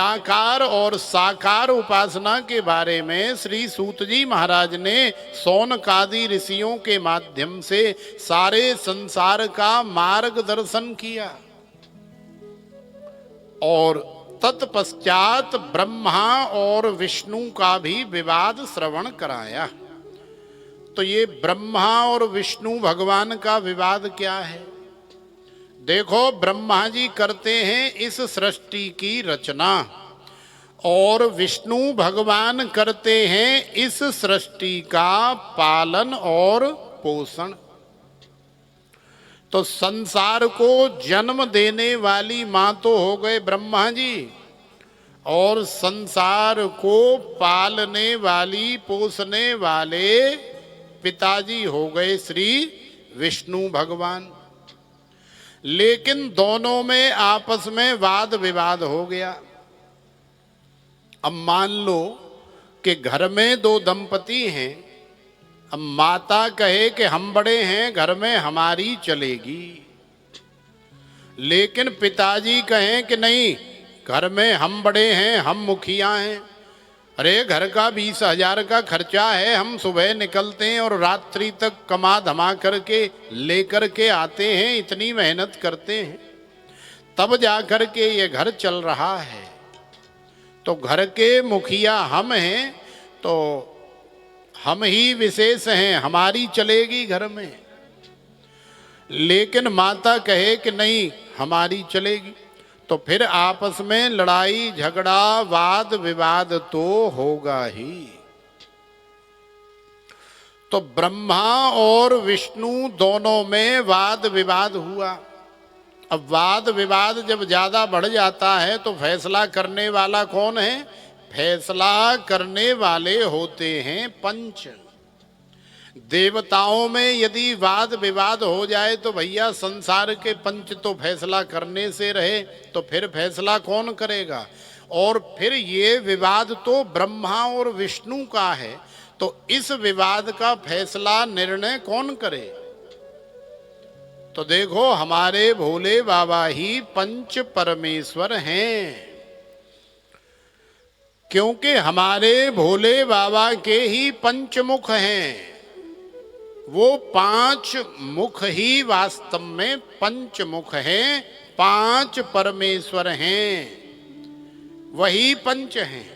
निराकार और साकार उपासना के बारे में श्री सूत जी महाराज ने सौनकादि ऋषियों के माध्यम से सारे संसार का मार्गदर्शन किया और तत्पश्चात ब्रह्मा और विष्णु का भी विवाद श्रवण कराया। तो ये ब्रह्मा और विष्णु भगवान का विवाद क्या है? देखो, ब्रह्मा जी करते हैं इस सृष्टि की रचना और विष्णु भगवान करते हैं इस सृष्टि का पालन और पोषण। तो संसार को जन्म देने वाली मां तो हो गए ब्रह्मा जी और संसार को पालने वाली पोषने वाले पिताजी हो गए श्री विष्णु भगवान। लेकिन दोनों में आपस में वाद विवाद हो गया। अब मान लो कि घर में दो दंपति हैं, अब माता कहे कि हम बड़े हैं, घर में हमारी चलेगी, लेकिन पिताजी कहें कि नहीं, घर में हम बड़े हैं, हम मुखिया हैं, अरे घर का 20,000 का खर्चा है, हम सुबह निकलते हैं और रात्रि तक कमा धमा करके लेकर के आते हैं, इतनी मेहनत करते हैं, तब जाकर के ये घर चल रहा है। तो घर के मुखिया हम हैं, तो हम ही विशेष हैं, हमारी चलेगी घर में। लेकिन माता कहे कि नहीं, हमारी चलेगी, तो फिर आपस में लड़ाई झगड़ा वाद विवाद तो होगा ही। तो ब्रह्मा और विष्णु दोनों में वाद विवाद हुआ। अब वाद विवाद जब ज्यादा बढ़ जाता है तो फैसला करने वाला कौन है? फैसला करने वाले होते हैं पंच। देवताओं में यदि वाद विवाद हो जाए तो भैया संसार के पंच तो फैसला करने से रहे, तो फिर फैसला कौन करेगा? और फिर ये विवाद तो ब्रह्मा और विष्णु का है, तो इस विवाद का फैसला निर्णय कौन करे? तो देखो, हमारे भोले बाबा ही पंच परमेश्वर हैं, क्योंकि हमारे भोले बाबा के ही पंचमुख हैं। वो 5 मुख ही वास्तव में पंचमुख हैं, 5 परमेश्वर हैं, वही पंच हैं।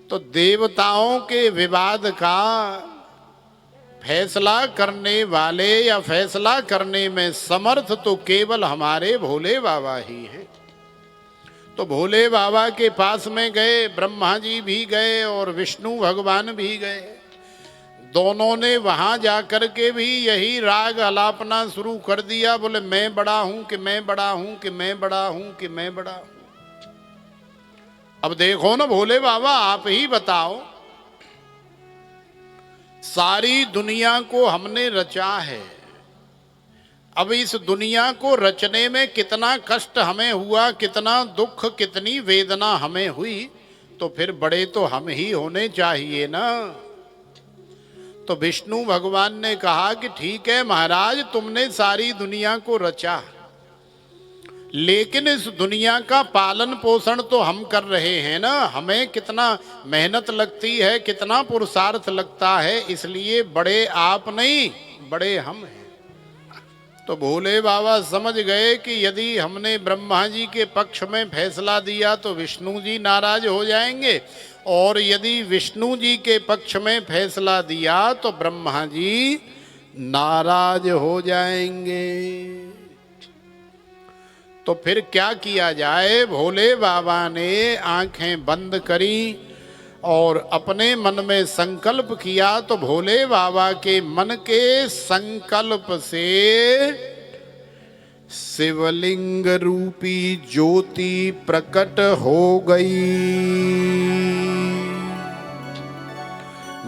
तो देवताओं के विवाद का फैसला करने वाले या फैसला करने में समर्थ तो केवल हमारे भोले बाबा ही हैं। तो भोले बाबा के पास में गए, ब्रह्मा जी भी गए और विष्णु भगवान भी गए। दोनों ने वहां जाकर के भी यही राग अलापना शुरू कर दिया, बोले मैं बड़ा हूं कि मैं बड़ा हूं कि मैं बड़ा हूं कि मैं बड़ा हूं। अब देखो ना भोले बाबा, आप ही बताओ, सारी दुनिया को हमने रचा है, अब इस दुनिया को रचने में कितना कष्ट हमें हुआ, कितना दुख, कितनी वेदना हमें हुई, तो फिर बड़े तो हम ही होने चाहिए ना। तो विष्णु भगवान ने कहा कि ठीक है महाराज, तुमने सारी दुनिया को रचा, लेकिन इस दुनिया का पालन पोषण तो हम कर रहे हैं ना, हमें कितना मेहनत लगती है, कितना पुरुषार्थ लगता है, इसलिए बड़े आप नहीं, बड़े हम हैं। तो भोले बाबा समझ गए कि यदि हमने ब्रह्मा जी के पक्ष में फैसला दिया तो विष्णु जी नाराज हो जाएंगे, और यदि विष्णु जी के पक्ष में फैसला दिया तो ब्रह्मा जी नाराज हो जाएंगे। तो फिर क्या किया जाए? भोले बाबा ने आंखें बंद करी और अपने मन में संकल्प किया। तो भोले बाबा के मन के संकल्प से शिवलिंग रूपी ज्योति प्रकट हो गई।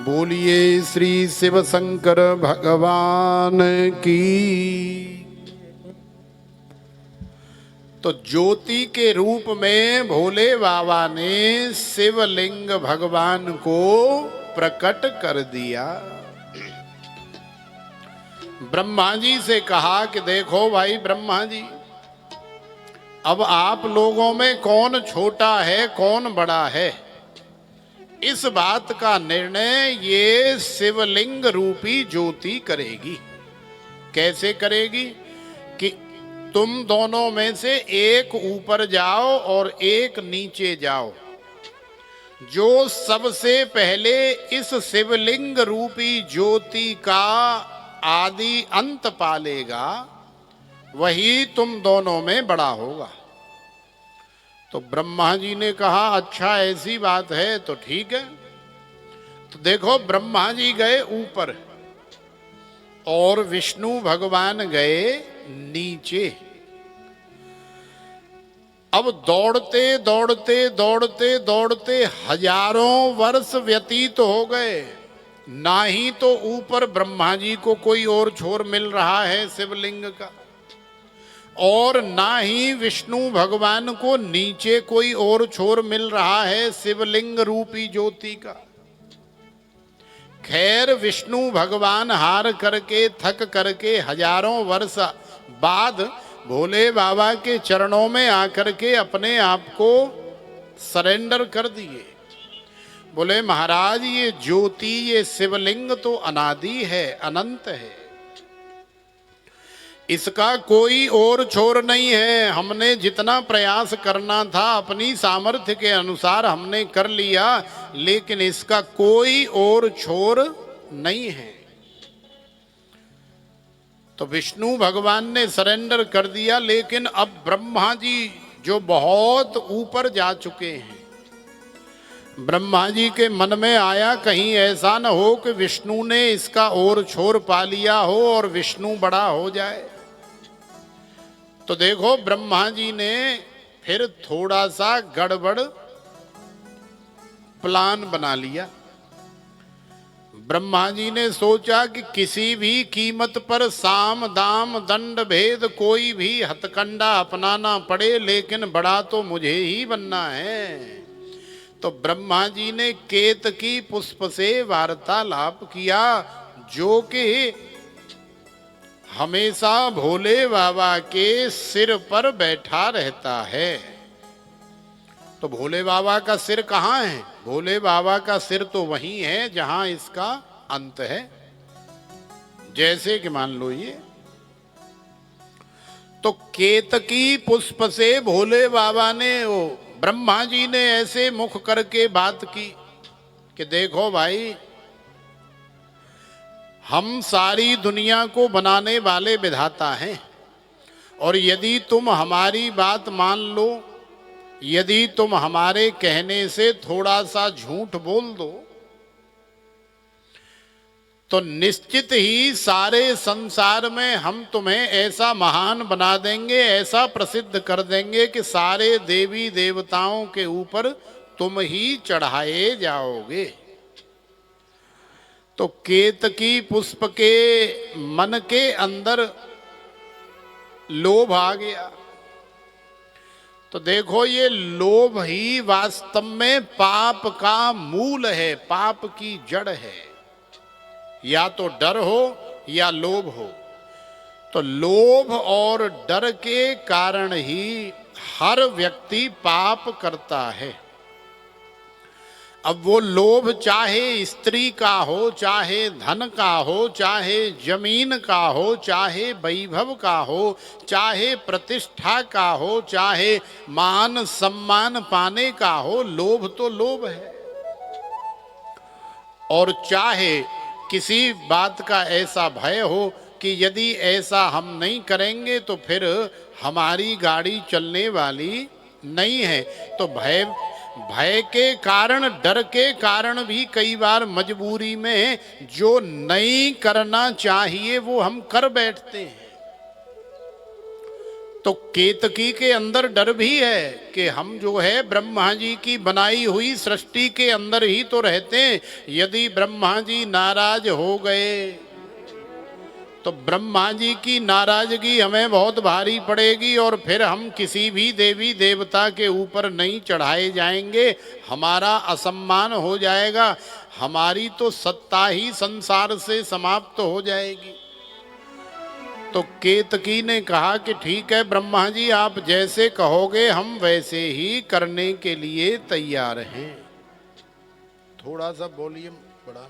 बोलिए श्री शिव शंकर भगवान की। तो ज्योति के रूप में भोले बाबा ने शिवलिंग भगवान को प्रकट कर दिया। ब्रह्मा जी से कहा कि देखो भाई ब्रह्मा जी, अब आप लोगों में कौन छोटा है कौन बड़ा है, इस बात का निर्णय ये शिवलिंग रूपी ज्योति करेगी। कैसे करेगी कि तुम दोनों में से एक ऊपर जाओ और एक नीचे जाओ। जो सबसे पहले इस शिवलिंग रूपी ज्योति का आदि अंत पालेगा वही तुम दोनों में बड़ा होगा। तो ब्रह्मा जी ने कहा अच्छा ऐसी बात है तो ठीक है। तो देखो ब्रह्मा जी गए ऊपर और विष्णु भगवान गए नीचे। अब दौड़ते दौड़ते दौड़ते दौड़ते हजारों वर्ष व्यतीत हो गए, ना ही तो ऊपर ब्रह्मा जी को कोई और छोर मिल रहा है शिवलिंग का, और ना ही विष्णु भगवान को नीचे कोई और छोर मिल रहा है शिवलिंग रूपी ज्योति का। खैर विष्णु भगवान हार करके थक करके हजारों वर्ष बाद भोले बाबा के चरणों में आकर के अपने आप को सरेंडर कर दिए। बोले महाराज ये ज्योति ये शिवलिंग तो अनादि है, अनंत है, इसका कोई और छोर नहीं है। हमने जितना प्रयास करना था अपनी सामर्थ्य के अनुसार हमने कर लिया, लेकिन इसका कोई और छोर नहीं है। तो विष्णु भगवान ने सरेंडर कर दिया। लेकिन अब ब्रह्मा जी जो बहुत ऊपर जा चुके हैं, ब्रह्मा जी के मन में आया कहीं ऐसा न हो कि विष्णु ने इसका और छोर पा लिया हो और विष्णु बड़ा हो जाए। तो देखो ब्रह्मा जी ने फिर थोड़ा सा गड़बड़ प्लान बना लिया। ब्रह्मा जी ने सोचा कि किसी भी कीमत पर साम दाम दंड भेद कोई भी हथकंडा अपनाना पड़े, लेकिन बड़ा तो मुझे ही बनना है। तो ब्रह्मा जी ने केतकी पुष्प से वार्तालाप किया, जो कि हमेशा भोले बाबा के सिर पर बैठा रहता है। तो भोले बाबा का सिर कहाँ है? भोले बाबा का सिर तो वहीं है जहां इसका अंत है। जैसे कि मान लो ये तो केतकी पुष्प से भोले बाबा ने वो ब्रह्मा जी ने ऐसे मुख करके बात की कि देखो भाई, हम सारी दुनिया को बनाने वाले विधाता हैं, और यदि तुम हमारी बात मान लो, यदि तुम हमारे कहने से थोड़ा सा झूठ बोल दो, तो निश्चित ही सारे संसार में हम तुम्हें ऐसा महान बना देंगे, ऐसा प्रसिद्ध कर देंगे कि सारे देवी देवताओं के ऊपर तुम ही चढ़ाए जाओगे। तो केतकी पुष्प के मन के अंदर लोभ आ गया। तो देखो ये लोभ ही वास्तव में पाप का मूल है, पाप की जड़ है। या तो डर हो या लोभ हो। तो लोभ और डर के कारण ही हर व्यक्ति पाप करता है। अब वो लोभ चाहे स्त्री का हो, चाहे धन का हो, चाहे जमीन का हो, चाहे वैभव का हो, चाहे प्रतिष्ठा का हो, चाहे मान सम्मान पाने का हो, लोभ तो लोभ है। और चाहे किसी बात का ऐसा भय हो कि यदि ऐसा हम नहीं करेंगे तो फिर हमारी गाड़ी चलने वाली नहीं है। तो भय के कारण, डर के कारण भी कई बार मजबूरी में जो नहीं करना चाहिए वो हम कर बैठते हैं। तो केतकी के अंदर डर भी है कि हम जो है ब्रह्मा जी की बनाई हुई सृष्टि के अंदर ही तो रहते हैं। यदि ब्रह्मा जी नाराज हो गए तो ब्रह्मा जी की नाराजगी हमें बहुत भारी पड़ेगी, और फिर हम किसी भी देवी देवता के ऊपर नहीं चढ़ाए जाएंगे, हमारा असम्मान हो जाएगा, हमारी तो सत्ता ही संसार से समाप्त हो जाएगी। तो केतकी ने कहा कि ठीक है ब्रह्मा जी, आप जैसे कहोगे हम वैसे ही करने के लिए तैयार हैं। थोड़ा सा वॉल्यूम बढ़ाना।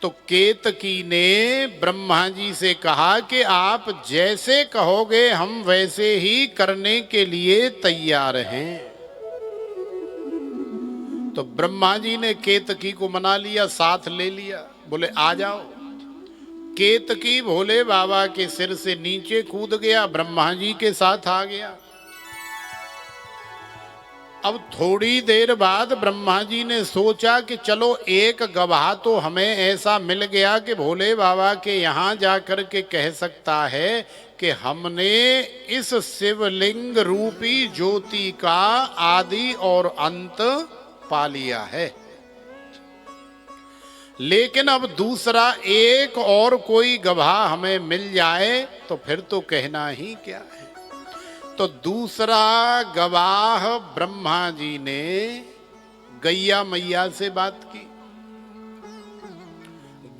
तो केतकी ने ब्रह्मा जी से कहा कि आप जैसे कहोगे हम वैसे ही करने के लिए तैयार हैं। तो ब्रह्मा जी ने केतकी को मना लिया, साथ ले लिया, बोले आ जाओ। केतकी भोले बाबा के सिर से नीचे कूद गया, ब्रह्मा जी के साथ आ गया। अब थोड़ी देर बाद ब्रह्मा जी ने सोचा कि चलो एक गवाह तो हमें ऐसा मिल गया कि भोले बाबा के यहाँ जाकर के कह सकता है कि हमने इस शिवलिंग रूपी ज्योति का आदि और अंत पा लिया है। लेकिन अब दूसरा एक और कोई गवाह हमें मिल जाए तो फिर तो कहना ही क्या है। तो दूसरा गवाह ब्रह्मा जी ने गैया मैया से बात की।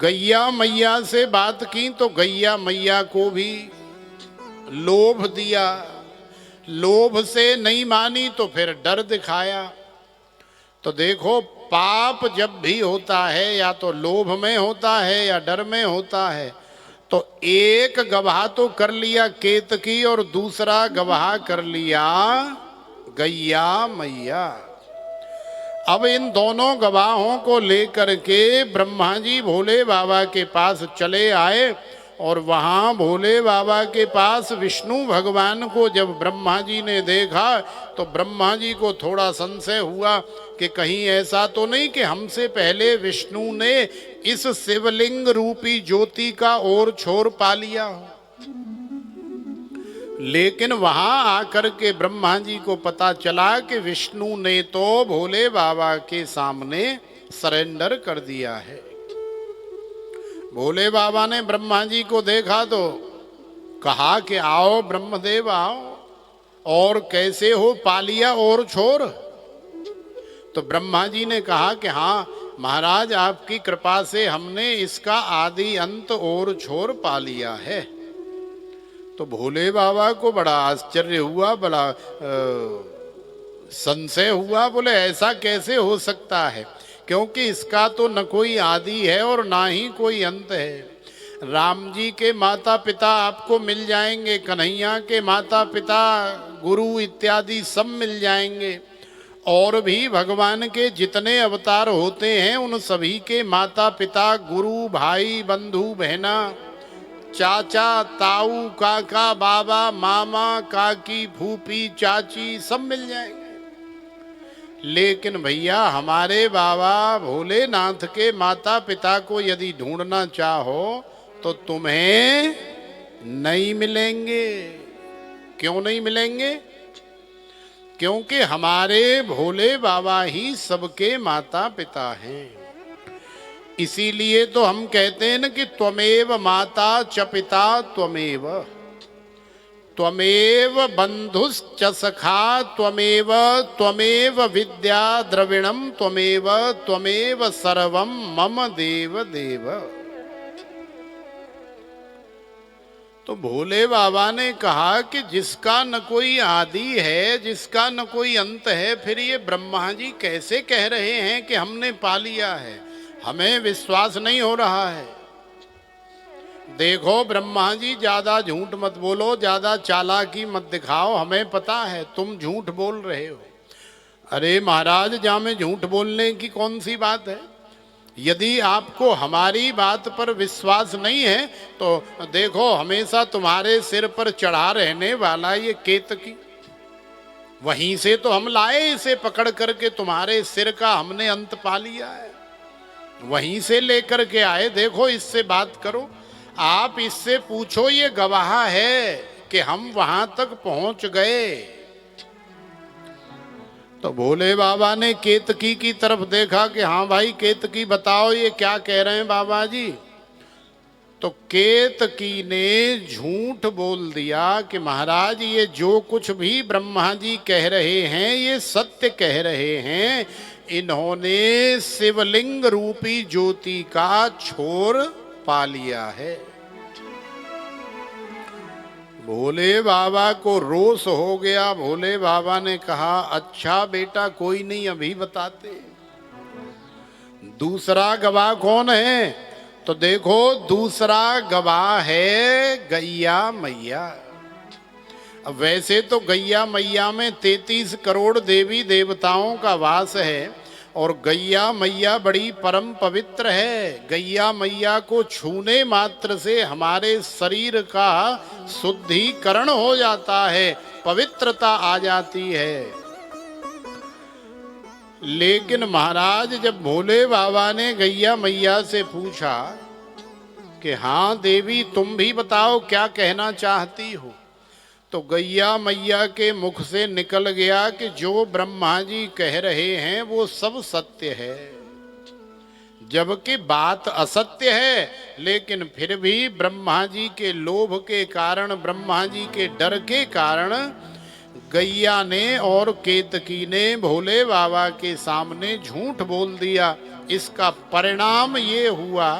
गैया मैया से बात की तो गैया मैया को भी लोभ दिया। लोभ से नहीं मानी तो फिर डर दिखाया। तो देखो, पाप जब भी होता है या तो लोभ में होता है या डर में होता है। तो एक गवाह तो कर लिया केतकी और दूसरा गवाह कर लिया गैया मैया। अब इन दोनों गवाहों को लेकर के ब्रह्मा जी भोले बाबा के पास चले आए और वहाँ भोले बाबा के पास विष्णु भगवान को जब ब्रह्मा जी ने देखा तो ब्रह्मा जी को थोड़ा संशय हुआ कि कहीं ऐसा तो नहीं कि हमसे पहले विष्णु ने इस शिवलिंग रूपी ज्योति का और छोर पा लिया हो। लेकिन वहां आकर के ब्रह्मा जी को पता चला कि विष्णु ने तो भोले बाबा के सामने सरेंडर कर दिया है। भोले बाबा ने ब्रह्मा जी को देखा तो कहा कि आओ ब्रह्मदेव आओ, और कैसे हो, पा लिया और छोर। तो ब्रह्मा जी ने कहा कि हाँ महाराज, आपकी कृपा से हमने इसका आदि अंत और छोर पा लिया है। तो भोले बाबा को बड़ा आश्चर्य हुआ, बड़ा संशय हुआ। बोले ऐसा कैसे हो सकता है, क्योंकि इसका तो न कोई आदि है और ना ही कोई अंत है। राम जी के माता पिता आपको मिल जाएंगे, कन्हैया के माता पिता गुरु इत्यादि सब मिल जाएंगे, और भी भगवान के जितने अवतार होते हैं उन सभी के माता पिता गुरु भाई बंधु बहना चाचा ताऊ काका बाबा मामा काकी फूफी चाची सब मिल जाएंगे। लेकिन भैया हमारे बाबा भोलेनाथ के माता पिता को यदि ढूंढना चाहो तो तुम्हें नहीं मिलेंगे। क्यों नहीं मिलेंगे? क्योंकि हमारे भोले बाबा ही सबके माता पिता हैं। इसीलिए तो हम कहते हैं ना कि त्वमेव माता च पिता त्वमेव, त्वमेव बंधुश्च सखा त्वमेव, त्वमेव विद्या द्रविणम त्वमेव, त्वमेव सर्वम मम देव देव। तो भोले बाबा ने कहा कि जिसका न कोई आदि है, जिसका न कोई अंत है, फिर ये ब्रह्मा जी कैसे कह रहे हैं कि हमने पा लिया है? हमें विश्वास नहीं हो रहा है। देखो ब्रह्मा जी, ज्यादा झूठ मत बोलो, ज्यादा चालाकी मत दिखाओ, हमें पता है तुम झूठ बोल रहे हो। अरे महाराज, जहाँ में झूठ बोलने की कौन सी बात है? यदि आपको हमारी बात पर विश्वास नहीं है तो देखो, हमेशा तुम्हारे सिर पर चढ़ा रहने वाला ये केतकी, वहीं से तो हम लाए इसे पकड़ करके, तुम्हारे सिर का हमने अंत पा लिया है, वहीं से लेकर के आए। देखो इससे बात करो, आप इससे पूछो, ये गवाह है कि हम वहां तक पहुंच गए। तो भोले बाबा ने केतकी की तरफ देखा कि हाँ भाई केतकी, बताओ ये क्या कह रहे हैं बाबा जी। तो केतकी ने झूठ बोल दिया कि महाराज, ये जो कुछ भी ब्रह्मा जी कह रहे हैं ये सत्य कह रहे हैं। इन्होंने शिवलिंग रूपी ज्योति का छोर पा लिया है। भोले बाबा को रोष हो गया। भोले बाबा ने कहा, अच्छा बेटा कोई नहीं, अभी बताते। दूसरा गवाह कौन है? तो देखो, दूसरा गवाह है गैया मैया। अब वैसे तो गैया मैया में 33 करोड़ देवी देवताओं का वास है और गैया मैया बड़ी परम पवित्र है। गैया मैया को छूने मात्र से हमारे शरीर का शुद्धिकरण हो जाता है, पवित्रता आ जाती है। लेकिन महाराज, जब भोले बाबा ने गैया मैया से पूछा कि हाँ देवी तुम भी बताओ क्या कहना चाहती हो, तो गैया मैया के मुख से निकल गया कि जो ब्रह्मा जी कह रहे हैं वो सब सत्य है। जबकि बात असत्य है, लेकिन फिर भी ब्रह्मा जी के लोभ के कारण, ब्रह्मा जी के डर के कारण गैया ने और केतकी ने भोले बाबा के सामने झूठ बोल दिया। इसका परिणाम ये हुआ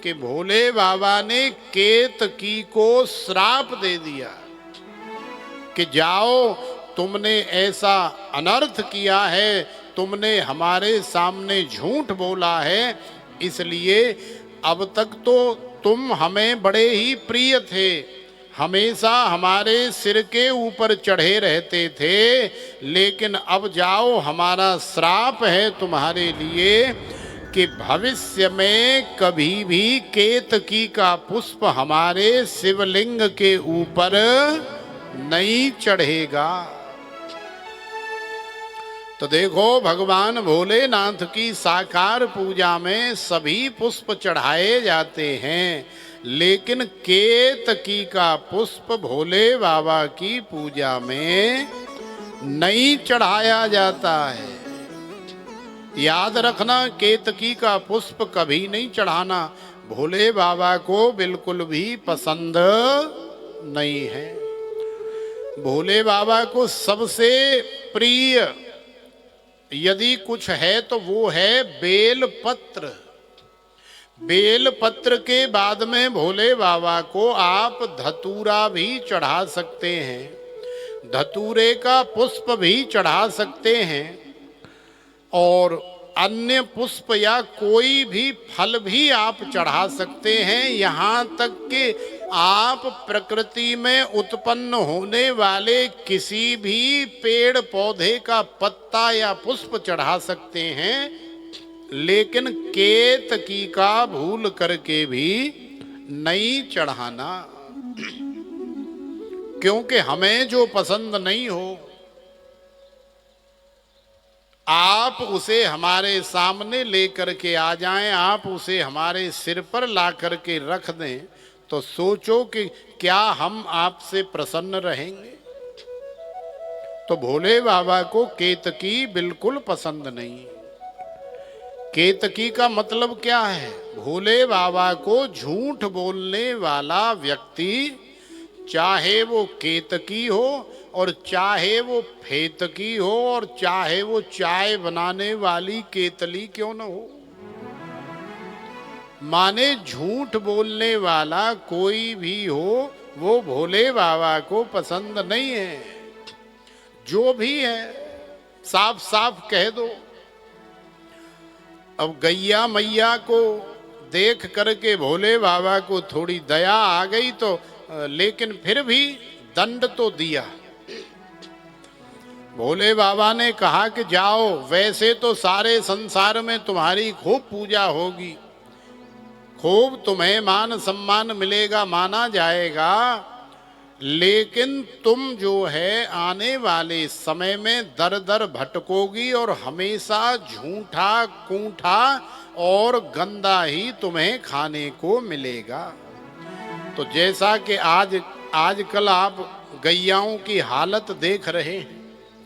कि भोले बाबा ने केतकी को श्राप दे दिया कि जाओ, तुमने ऐसा अनर्थ किया है, तुमने हमारे सामने झूठ बोला है, इसलिए अब तक तो तुम हमें बड़े ही प्रिय थे, हमेशा हमारे सिर के ऊपर चढ़े रहते थे, लेकिन अब जाओ, हमारा श्राप है तुम्हारे लिए कि भविष्य में कभी भी केतकी का पुष्प हमारे शिवलिंग के ऊपर नहीं चढ़ेगा। तो देखो, भगवान भोलेनाथ की साकार पूजा में सभी पुष्प चढ़ाए जाते हैं, लेकिन केतकी का पुष्प भोले बाबा की पूजा में नहीं चढ़ाया जाता है। याद रखना, केतकी का पुष्प कभी नहीं चढ़ाना, भोले बाबा को बिल्कुल भी पसंद नहीं है। भोले बाबा को सबसे प्रिय यदि कुछ है तो वो है बेल पत्र। बेल पत्र के बाद में भोले बाबा को आप धतूरा भी चढ़ा सकते हैं, धतूरे का पुष्प भी चढ़ा सकते हैं, और अन्य पुष्प या कोई भी फल भी आप चढ़ा सकते हैं। यहाँ तक कि आप प्रकृति में उत्पन्न होने वाले किसी भी पेड़ पौधे का पत्ता या पुष्प चढ़ा सकते हैं, लेकिन केतकी का भूल करके भी नहीं चढ़ाना, क्योंकि हमें जो पसंद नहीं हो आप उसे हमारे सामने लेकर के आ जाएं, आप उसे हमारे सिर पर ला करके रख दें, तो सोचो कि क्या हम आपसे प्रसन्न रहेंगे। तो भोले बाबा को केतकी बिल्कुल पसंद नहीं। केतकी का मतलब क्या है? भोले बाबा को झूठ बोलने वाला व्यक्ति, चाहे वो केतकी हो और चाहे वो फेतकी हो और चाहे वो चाय बनाने वाली केतली क्यों न हो, माने झूठ बोलने वाला कोई भी हो, वो भोले बाबा को पसंद नहीं है। जो भी है साफ साफ कह दो। अब गैया मैया को देख करके भोले बाबा को थोड़ी दया आ गई, तो लेकिन फिर भी दंड तो दिया। भोले बाबा ने कहा कि जाओ, वैसे तो सारे संसार में तुम्हारी खूब पूजा होगी, खूब तुम्हें मान सम्मान मिलेगा, माना जाएगा, लेकिन तुम जो है आने वाले समय में दर दर भटकोगी और हमेशा झूठा कूठा और गंदा ही तुम्हें खाने को मिलेगा। तो जैसा कि आजकल आप गैयाओं की हालत देख रहे हैं,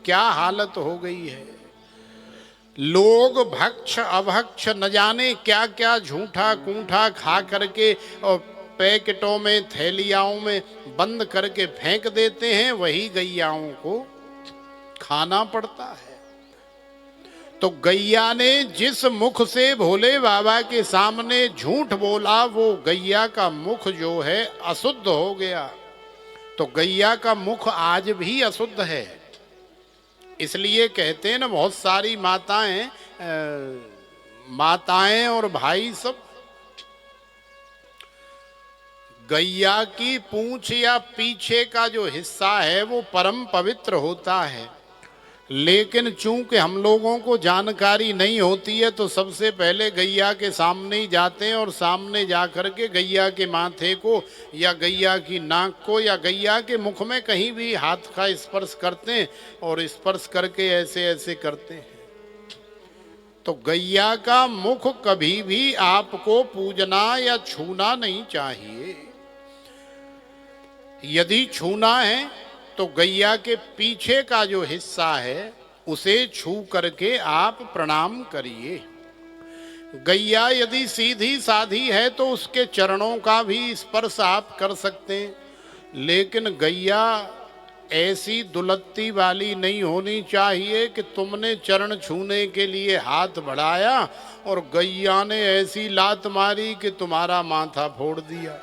क्या हालत हो गई है। लोग भक्ष अभक्ष न जाने क्या क्या झूठा कूठा खा करके और पैकेटों में थैलियाओं में बंद करके फेंक देते हैं, वही गैयाओं को खाना पड़ता है। तो तो गैया ने जिस मुख से भोले बाबा के सामने झूठ बोला, वो गैया का मुख जो है अशुद्ध हो गया। तो गैया का मुख आज भी अशुद्ध है। इसलिए कहते हैं ना, बहुत सारी माताएं और भाई सब गैया की पूंछ या पीछे का जो हिस्सा है वो परम पवित्र होता है। लेकिन चूंकि हम लोगों को जानकारी नहीं होती है, तो सबसे पहले गैया के सामने ही जाते हैं और सामने जा कर के गैया के माथे को या गैया की नाक को या गैया के मुख में कहीं भी हाथ का स्पर्श करते हैं और स्पर्श करके ऐसे ऐसे करते हैं। तो गैया का मुख कभी भी आपको पूजना या छूना नहीं चाहिए। यदि छूना है तो गैया के पीछे का जो हिस्सा है उसे छू करके आप प्रणाम करिए। गैया यदि सीधी साधी है तो उसके चरणों का भी स्पर्श आप कर सकते हैं, लेकिन गैया ऐसी दुलत्ती वाली नहीं होनी चाहिए कि तुमने चरण छूने के लिए हाथ बढ़ाया और गैया ने ऐसी लात मारी कि तुम्हारा माथा फोड़ दिया।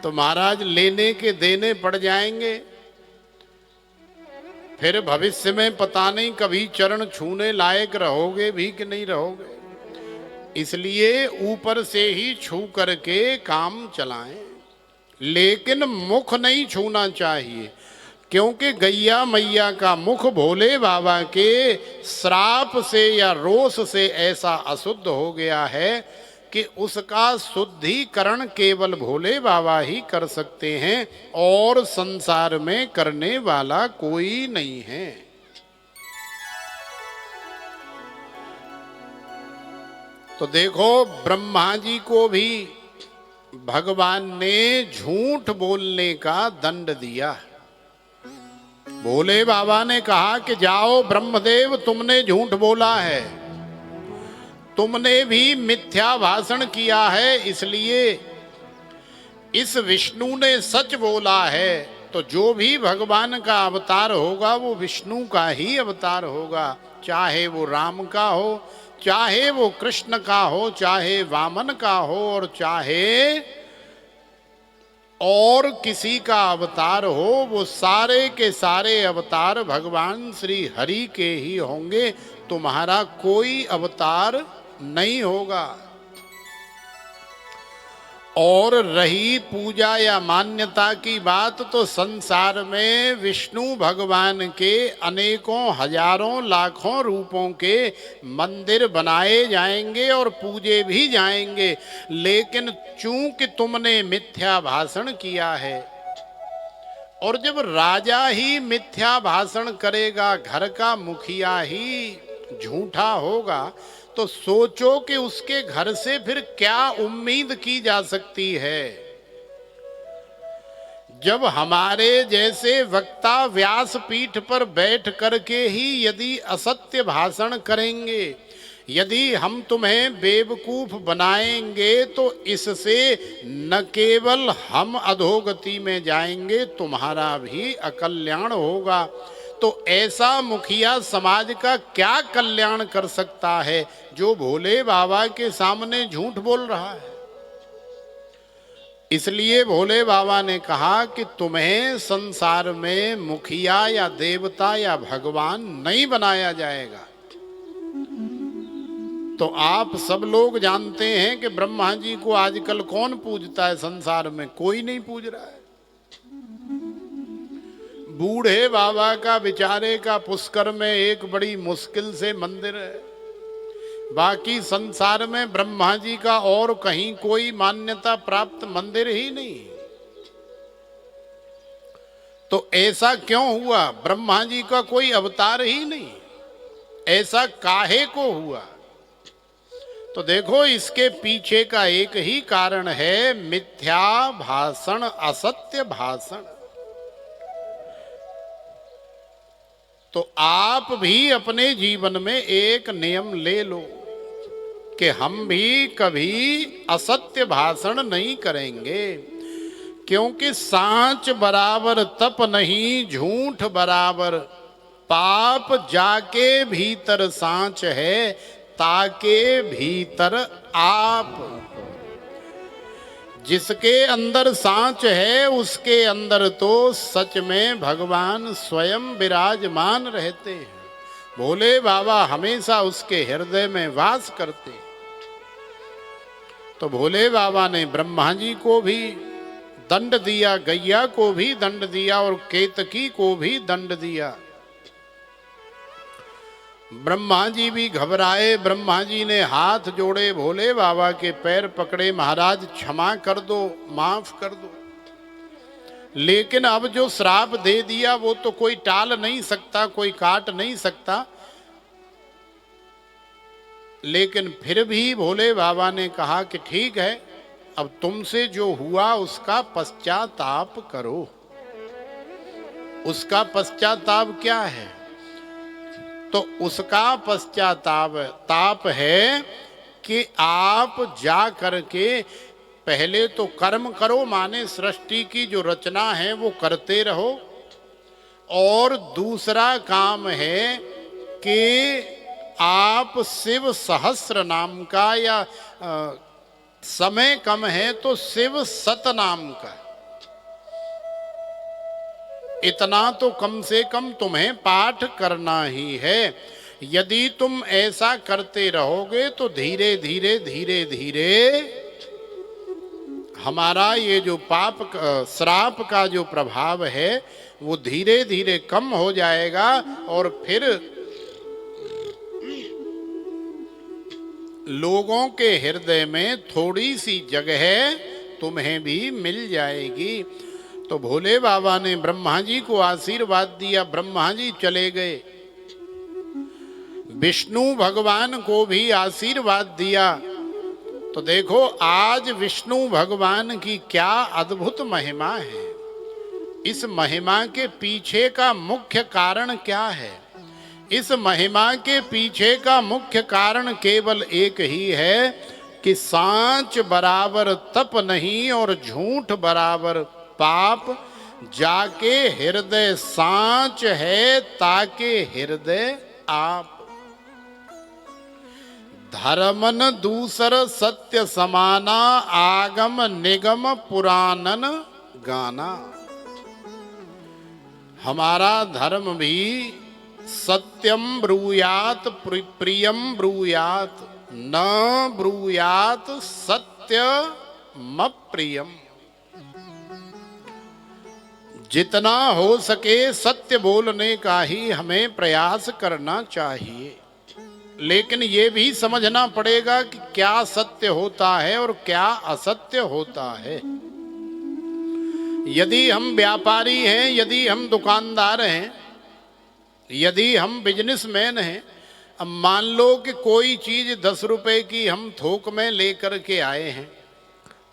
तो महाराज लेने के देने पड़ जाएंगे, फिर भविष्य में पता नहीं कभी चरण छूने लायक रहोगे भी कि नहीं रहोगे। इसलिए ऊपर से ही छू करके काम चलाएं, लेकिन मुख नहीं छूना चाहिए, क्योंकि गैया मैया का मुख भोले बाबा के श्राप से या रोष से ऐसा अशुद्ध हो गया है कि उसका शुद्धिकरण केवल भोले बाबा ही कर सकते हैं और संसार में करने वाला कोई नहीं है। तो देखो, ब्रह्मा जी को भी भगवान ने झूठ बोलने का दंड दिया। भोले बाबा ने कहा कि जाओ ब्रह्मदेव, तुमने झूठ बोला है, तुमने भी मिथ्या भाषण किया है, इसलिए इस विष्णु ने सच बोला है। तो जो भी भगवान का अवतार होगा वो विष्णु का ही अवतार होगा, चाहे वो राम का हो, चाहे वो कृष्ण का हो, चाहे वामन का हो और चाहे और किसी का अवतार हो। वो सारे के सारे अवतार भगवान श्री हरि के ही होंगे, तुम्हारा कोई अवतार नहीं होगा। और रही पूजा या मान्यता की बात, तो संसार में विष्णु भगवान के अनेकों हजारों लाखों रूपों के मंदिर बनाए जाएंगे और पूजे भी जाएंगे, लेकिन चूंकि तुमने मिथ्या भाषण किया है, और जब राजा ही मिथ्या भाषण करेगा, घर का मुखिया ही झूठा होगा, तो सोचो कि उसके घर से फिर क्या उम्मीद की जा सकती है। जब हमारे जैसे वक्ता व्यास पीठ पर बैठ करके ही यदि असत्य भाषण करेंगे, यदि हम तुम्हें बेवकूफ बनाएंगे, तो इससे न केवल हम अधोगति में जाएंगे, तुम्हारा भी अकल्याण होगा। तो ऐसा मुखिया समाज का क्या कल्याण कर सकता है जो भोले बाबा के सामने झूठ बोल रहा है। इसलिए भोले बाबा ने कहा कि तुम्हें संसार में मुखिया या देवता या भगवान नहीं बनाया जाएगा। तो आप सब लोग जानते हैं कि ब्रह्मा जी को आजकल कौन पूजता है संसार में? कोई नहीं पूज रहा है। बूढ़े बाबा का बेचारे का पुष्कर में एक बड़ी मुश्किल से मंदिर है, बाकी संसार में ब्रह्मा जी का और कहीं कोई मान्यता प्राप्त मंदिर ही नहीं। तो ऐसा क्यों हुआ? ब्रह्मा जी का कोई अवतार ही नहीं, ऐसा काहे को हुआ? तो देखो, इसके पीछे का एक ही कारण है, मिथ्या भाषण, असत्य भाषण। तो आप भी अपने जीवन में एक नियम ले लो कि हम भी कभी असत्य भाषण नहीं करेंगे, क्योंकि सांच बराबर तप नहीं, झूठ बराबर पाप जाके भीतर सांच है, ताके भीतर आप। जिसके अंदर सांच है उसके अंदर तो सच में भगवान स्वयं विराजमान रहते हैं। भोले बाबा हमेशा उसके हृदय में वास करते हैं। तो भोले बाबा ने ब्रह्मा जी को भी दंड दिया, गैया को भी दंड दिया और केतकी को भी दंड दिया। ब्रह्मा जी भी घबराए। ब्रह्मा जी ने हाथ जोड़े, भोले बाबा के पैर पकड़े, महाराज क्षमा कर दो, माफ कर दो। लेकिन अब जो श्राप दे दिया वो तो कोई टाल नहीं सकता, कोई काट नहीं सकता। लेकिन फिर भी भोले बाबा ने कहा कि ठीक है, अब तुमसे जो हुआ उसका पश्चाताप करो। उसका पश्चाताप क्या है? तो उसका पश्चाताप है कि आप जा करके पहले तो कर्म करो, माने सृष्टि की जो रचना है वो करते रहो। और दूसरा काम है कि आप शिव सहस्र नाम का, या समय कम है तो शिव सत नाम का, इतना तो कम से कम तुम्हें पाठ करना ही है। यदि तुम ऐसा करते रहोगे तो धीरे धीरे धीरे धीरे हमारा ये जो पाप श्राप का जो प्रभाव है वो धीरे धीरे कम हो जाएगा और फिर लोगों के हृदय में थोड़ी सी जगह तुम्हें भी मिल जाएगी। तो भोले बाबा ने ब्रह्मा जी को आशीर्वाद दिया। ब्रह्मा जी चले गए। विष्णु भगवान को भी आशीर्वाद दिया। तो देखो आज विष्णु भगवान की क्या अद्भुत महिमा है। इस महिमा के पीछे का मुख्य कारण क्या है? इस महिमा के पीछे का मुख्य कारण केवल एक ही है कि सांच बराबर तप नहीं और झूठ बराबर पाप। जाके हृदय सांच है, ताके हृदय आप। धर्मन दूसर सत्य समाना, आगम निगम पुराणन गाना। हमारा धर्म भी सत्यम ब्रूयात प्रियम ब्रूयात, न ब्रूयात सत्यम प्रियम। जितना हो सके सत्य बोलने का ही हमें प्रयास करना चाहिए। लेकिन ये भी समझना पड़ेगा कि क्या सत्य होता है और क्या असत्य होता है। यदि हम व्यापारी हैं, यदि हम दुकानदार हैं, यदि हम बिजनेसमैन हैं, अब मान लो कि कोई चीज 10 रुपए की हम थोक में लेकर के आए हैं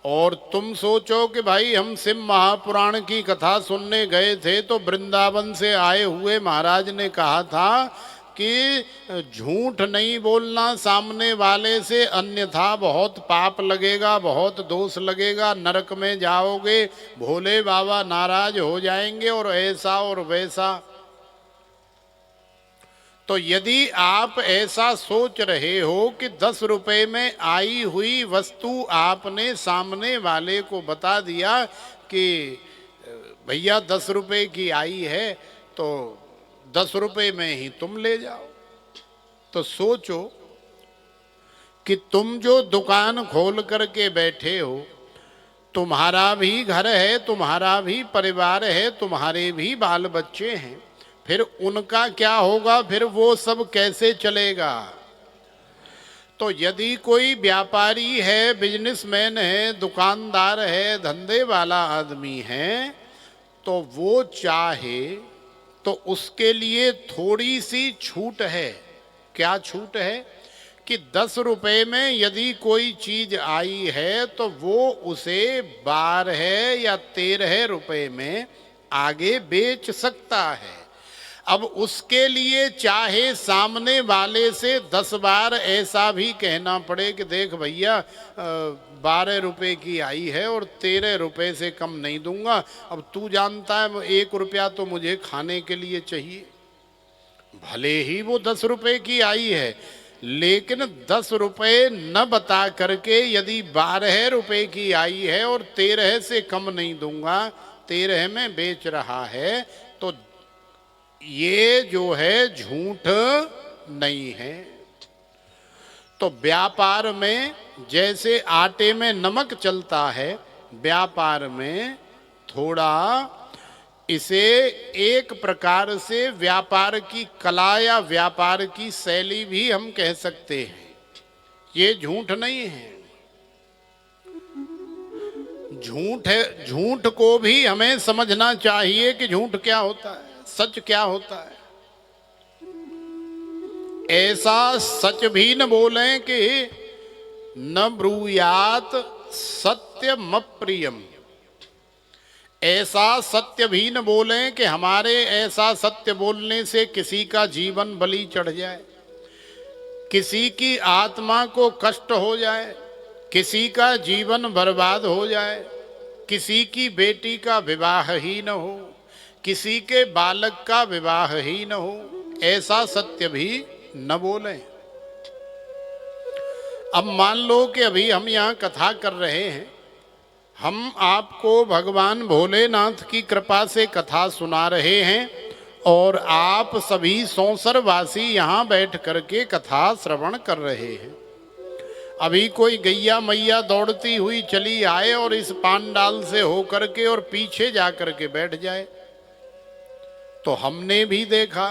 और तुम सोचो कि भाई हम शिव महापुराण की कथा सुनने गए थे तो वृंदावन से आए हुए महाराज ने कहा था कि झूठ नहीं बोलना सामने वाले से, अन्यथा बहुत पाप लगेगा, बहुत दोष लगेगा, नरक में जाओगे, भोले बाबा नाराज हो जाएंगे और ऐसा और वैसा। तो यदि आप ऐसा सोच रहे हो कि 10 रुपए में आई हुई वस्तु आपने सामने वाले को बता दिया कि भैया 10 रुपए की आई है तो 10 रुपए में ही तुम ले जाओ, तो सोचो कि तुम जो दुकान खोल करके बैठे हो, तुम्हारा भी घर है, तुम्हारा भी परिवार है, तुम्हारे भी बाल बच्चे हैं, फिर उनका क्या होगा? फिर वो सब कैसे चलेगा? तो यदि कोई व्यापारी है, बिजनेसमैन है, दुकानदार है, धंधे वाला आदमी है, तो वो चाहे तो उसके लिए थोड़ी सी छूट है। क्या छूट है? कि 10 रुपए में यदि कोई चीज आई है तो वो उसे 12 या 13 रुपए में आगे बेच सकता है। अब उसके लिए चाहे सामने वाले से 10 बार ऐसा भी कहना पड़े कि देख भैया 12 रुपए की आई है और 13 रुपए से कम नहीं दूंगा, अब तू जानता है 1 रुपया तो मुझे खाने के लिए चाहिए, भले ही वो 10 रुपए की आई है, लेकिन 10 रुपए न बता करके यदि 12 रुपए की आई है और 13 से कम नहीं दूंगा, 13 में बेच रहा है, तो ये जो है झूठ नहीं है। तो व्यापार में जैसे आटे में नमक चलता है, व्यापार में थोड़ा इसे एक प्रकार से व्यापार की कला या व्यापार की शैली भी हम कह सकते हैं। ये झूठ नहीं है। झूठ है, झूठ को भी हमें समझना चाहिए कि झूठ क्या होता है, सच क्या होता है। ऐसा सच भी न बोलें कि न ब्रूयात सत्यम प्रियम, ऐसा सत्य भी न बोलें कि हमारे ऐसा सत्य बोलने से किसी का जीवन बलि चढ़ जाए, किसी की आत्मा को कष्ट हो जाए, किसी का जीवन बर्बाद हो जाए, किसी की बेटी का विवाह ही न हो, किसी के बालक का विवाह ही न हो, ऐसा सत्य भी न बोलें। अब मान लो कि अभी हम यहाँ कथा कर रहे हैं, हम आपको भगवान भोलेनाथ की कृपा से कथा सुना रहे हैं और आप सभी सौंसरवासी यहाँ बैठ करके कथा श्रवण कर रहे हैं। अभी कोई गैया मैया दौड़ती हुई चली आए और इस पांडाल से होकर के और पीछे जा करके बैठ जाए, तो हमने भी देखा,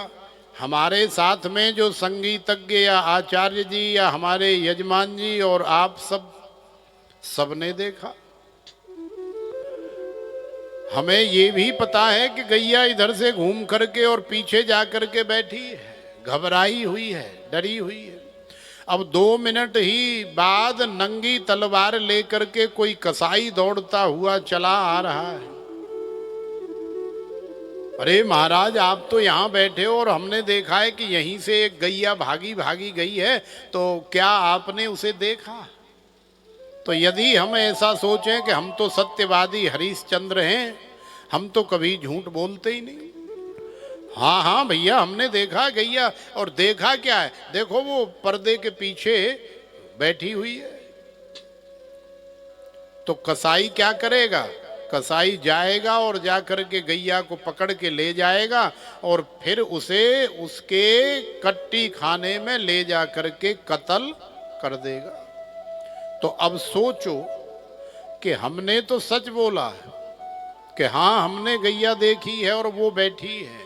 हमारे साथ में जो संगीतज्ञ या आचार्य जी या हमारे यजमान जी और आप सबने देखा। हमें ये भी पता है कि गैया इधर से घूम करके और पीछे जा करके बैठी है, घबराई हुई है, डरी हुई है। अब 2 मिनट ही बाद नंगी तलवार लेकर के कोई कसाई दौड़ता हुआ चला आ रहा है। अरे महाराज, आप तो यहाँ बैठे हो और हमने देखा है कि यहीं से एक गैया भागी भागी गई है, तो क्या आपने उसे देखा? तो यदि हम ऐसा सोचें कि हम तो सत्यवादी हरिश्चंद्र हैं, हम तो कभी झूठ बोलते ही नहीं। हाँ हाँ भैया, हमने देखा गैया। और देखा क्या है? देखो वो पर्दे के पीछे बैठी हुई है। तो कसाई क्या करेगा? कसाई जाएगा और जाकर के गैया को पकड़ के ले जाएगा और फिर उसे उसके कट्टी खाने में ले जा करके कत्ल कर देगा। तो अब सोचो कि हमने तो सच बोला है कि हाँ हमने गैया देखी है और वो बैठी है,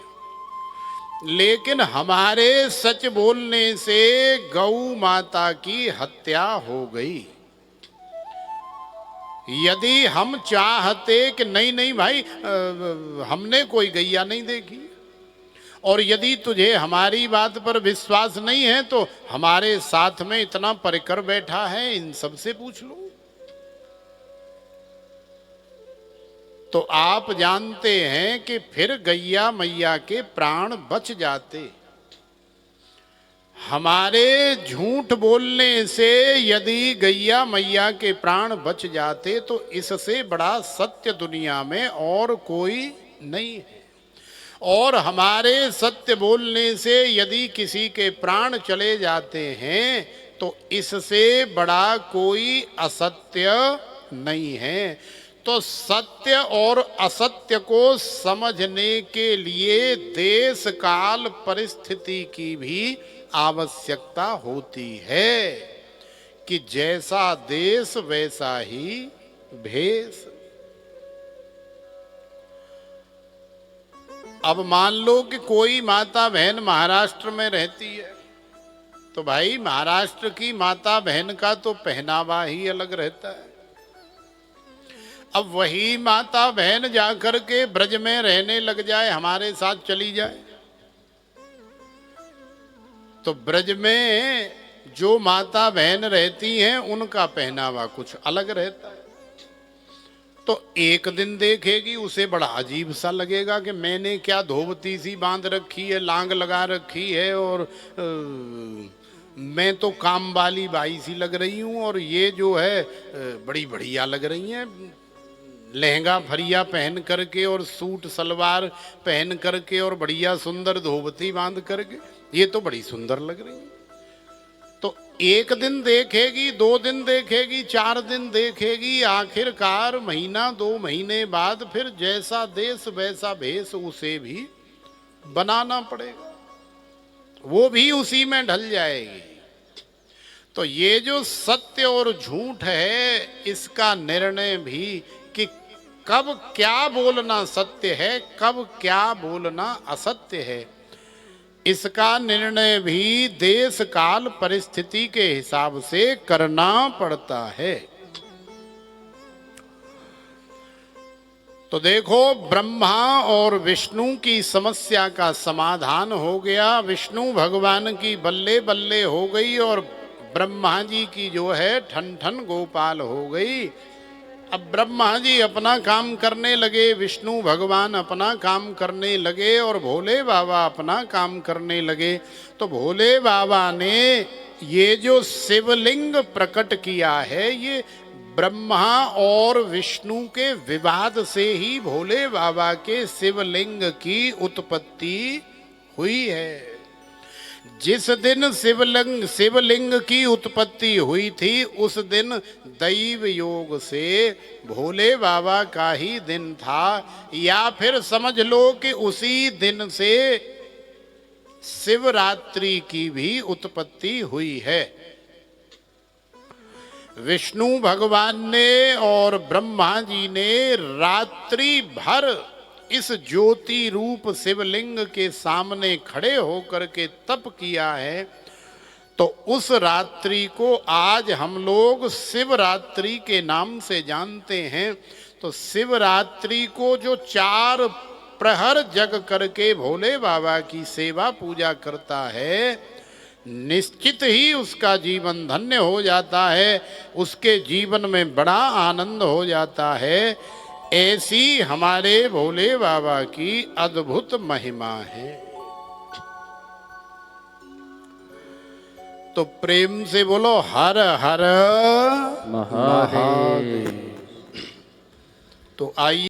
लेकिन हमारे सच बोलने से गौ माता की हत्या हो गई। यदि हम चाहते कि नहीं नहीं भाई, हमने कोई गैया नहीं देखी, और यदि तुझे हमारी बात पर विश्वास नहीं है तो हमारे साथ में इतना परिकर बैठा है, इन सब से पूछ लो। तो आप जानते हैं कि फिर गैया मैया के प्राण बच जाते। हमारे झूठ बोलने से यदि गैया मैया के प्राण बच जाते तो इससे बड़ा सत्य दुनिया में और कोई नहीं है। और हमारे सत्य बोलने से यदि किसी के प्राण चले जाते हैं तो इससे बड़ा कोई असत्य नहीं है। तो सत्य और असत्य को समझने के लिए देश काल परिस्थिति की भी आवश्यकता होती है कि जैसा देश वैसा ही भेष। अब मान लो कि कोई माता बहन महाराष्ट्र में रहती है, तो भाई महाराष्ट्र की माता बहन का तो पहनावा ही अलग रहता है। अब वही माता बहन जाकर के ब्रज में रहने लग जाए, हमारे साथ चली जाए, तो ब्रज में जो माता बहन रहती हैं उनका पहनावा कुछ अलग रहता है। तो एक दिन देखेगी, उसे बड़ा अजीब सा लगेगा कि मैंने क्या धोवती सी बांध रखी है, लांग लगा रखी है, और मैं तो काम वाली बाई सी लग रही हूँ, और ये जो है बड़ी बढ़िया लग रही हैं, लहंगा फरिया पहन करके और सूट सलवार पहन करके और बढ़िया सुंदर धोबती बांध करके, ये तो बड़ी सुंदर लग रही है। तो एक दिन देखेगी, 2 दिन देखेगी, 4 दिन देखेगी, आखिरकार महीना 2 महीने बाद फिर जैसा देश वैसा भेष उसे भी बनाना पड़ेगा, वो भी उसी में ढल जाएगी। तो ये जो सत्य और झूठ है, इसका निर्णय भी कि कब क्या बोलना सत्य है, कब क्या बोलना असत्य है, इसका निर्णय भी देश काल परिस्थिति के हिसाब से करना पड़ता है। तो देखो, ब्रह्मा और विष्णु की समस्या का समाधान हो गया, विष्णु भगवान की बल्ले बल्ले हो गई और ब्रह्मा जी की जो है ठन ठन गोपाल हो गई। अब ब्रह्मा जी अपना काम करने लगे, विष्णु भगवान अपना काम करने लगे और भोले बाबा अपना काम करने लगे। तो भोले बाबा ने ये जो शिवलिंग प्रकट किया है, ये ब्रह्मा और विष्णु के विवाद से ही भोले बाबा के शिवलिंग की उत्पत्ति हुई है। जिस दिन शिवलिंग की उत्पत्ति हुई थी, उस दिन दैव योग से भोले बाबा का ही दिन था, या फिर समझ लो कि उसी दिन से शिवरात्रि की भी उत्पत्ति हुई है। विष्णु भगवान ने और ब्रह्मा जी ने रात्रि भर इस ज्योति रूप शिवलिंग के सामने खड़े होकर के तप किया है। तो उस रात्रि को आज हम लोग शिवरात्रि के नाम से जानते हैं। तो शिवरात्रि को जो 4 प्रहर जग करके भोले बाबा की सेवा पूजा करता है, निश्चित ही उसका जीवन धन्य हो जाता है, उसके जीवन में बड़ा आनंद हो जाता है। ऐसी हमारे भोले बाबा की अद्भुत महिमा है। तो प्रेम से बोलो हर हर महादेव। तो आइए